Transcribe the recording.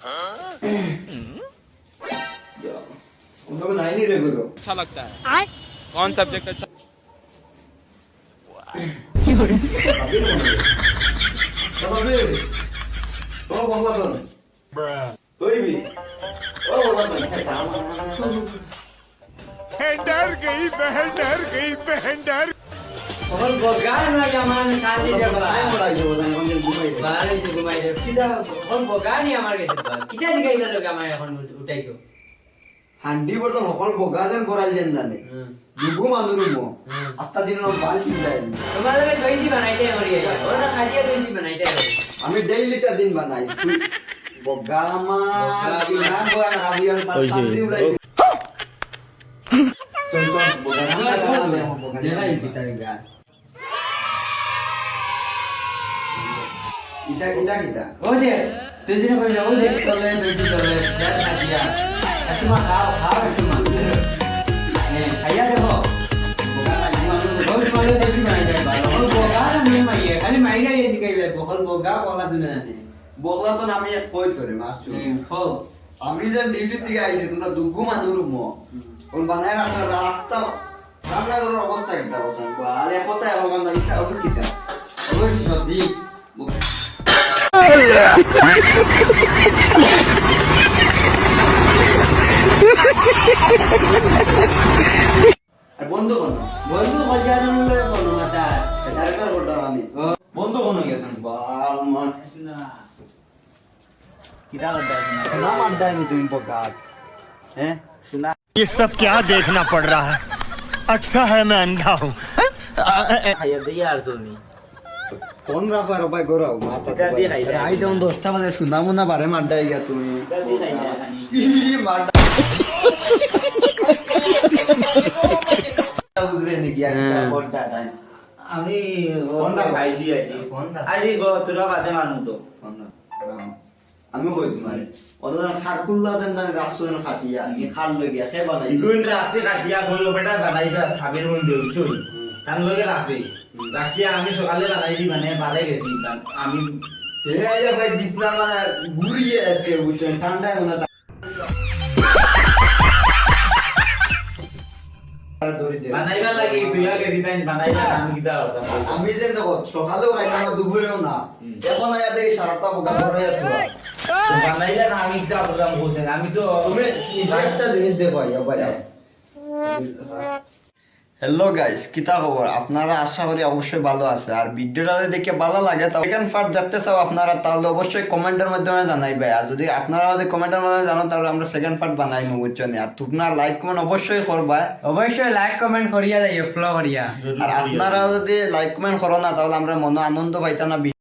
उन लोगों नहीं रे गुरु अच्छा लगता है कौन सब्जेक्ट अच्छा अबे तो बंगला तो कोई भी ओ बंगला डर और बगान ना यामान काली दे बला टाइम बड़ा जो है हम घुमाई दे बाहर से घुमाई दे सीधा और बगान ही हमारे के साथ कितना जगह लोग हमारे এখন উঠাইছো হান্ডি বর্তন সকল বগাজেন করাল যেন জানে দুগু মানুর মো আস্তা দিন বাল চিন্তা তোমাদের में দইছি বানাইতে মরি ওরা খাটিয়া দইছি বানাইতে আমি ডেইলিটা দিন বানাই বগামা কি নাম বয়া রাবিয়াল পাতি উলাই চল চল বগামা জানা বগামা দেখাই পিতাই গা ইটা ইটা কিটা ও দে তুই যেন কই ও দে তোলে দইছি তোলে যা খাটিয়া তুমি খাও খাও তুমি খাইয়া দেখো बहुत मारे देखी नहीं जाए बाल और बोगा नहीं मारिए खाली माइरा ये दिखाई ले बहुत बोगा बोला तूने जाने বগলা তো আমি কই তোরে মাসু हो আমি যে ডিউটি থেকে আইছি তোমরা দুগু মানুর মো কোন বানায় রাখতা রান্না করার অবস্থা কিটা বসন আলে কথা এখন না ইটা ওর কিটা और যদি আর বন্ধু কোন বন্ধু মজা নিলে কোনো মাতা ডাইরেক্টর বলতাম আমি বন্ধু কোন গেছেন বাল মান শোনা কিটা করতে শোনা না মারদাই নি তুমি বগাত হ্যাঁ শোনা ये सब क्या देखना पड़ रहा है अच्छा है मैं अंधा हूँ খাইয়া দিয়ে আর শুনি কোন রাফার ভাই গরাও মাথা এটা দিয়ে খাই রাই যেমন 10টা বাজে শুনামু না বারে মারদাই গিয়া তুমি এটা দিয়ে খাই না ই মারদা বুঝরে নি গিয়া বলটা তাই আমি কোনটা খাইছি আছি কোনটা? আজি গতরা বাদে মানু তো আমি কই তোমারে অতজন খারকুল্লা দেন না রাসুন খাটিয়া কি খাল লগিয়া খে বানাই গুণ রাসে কাটিয়া কইও বেটা বানাইবা সাবের মধ্যে উচই তান লগে রাসে রাখিয়া আমি সকালে বানাইছি মানে বালে গেছি আমি হে আইয়া ভাই বিছনা মানে ঘুরিয়ে আছে বুঝছেন ঠান্ডায় মনে আর দড়ি দে বানাইবা লাগি তুইয়া গেছি তাই বানাইবা আমি কিটা করতাম আমি যে দেখো সকালেও খাইলাম না দুপুরেও না এখন আয়া দেখি সারাটা বোকা করে তুই বানাইলে না আমি কিটা করতাম বলছেন আমি তো তুমি একটা জিনিস দেখো আইয়া ভাই হ্যালো গাইস কিতা খবর আপনারা আশা করি অবশ্যই ভালো আছে আর ভিডিওটা যদি দেখে ভালো লাগে তাহলে সেকেন্ড পার্ট দেখতে চাও আপনারা তাহলে অবশ্যই কমেন্টের মাধ্যমে জানাইবে আর যদি আপনারা যদি কমেন্টের মাধ্যমে জানো তাহলে আমরা সেকেন্ড পার্ট বানাইমু বুঝছেন আর তোমরা লাইক কমেন্ট অবশ্যই করবা অবশ্যই লাইক কমেন্ট করিয়া যাইও ফলো করিয়া আর আপনারা যদি লাইক কমেন্ট করো না তাহলে আমরা মনে আনন্দ পাইতাম না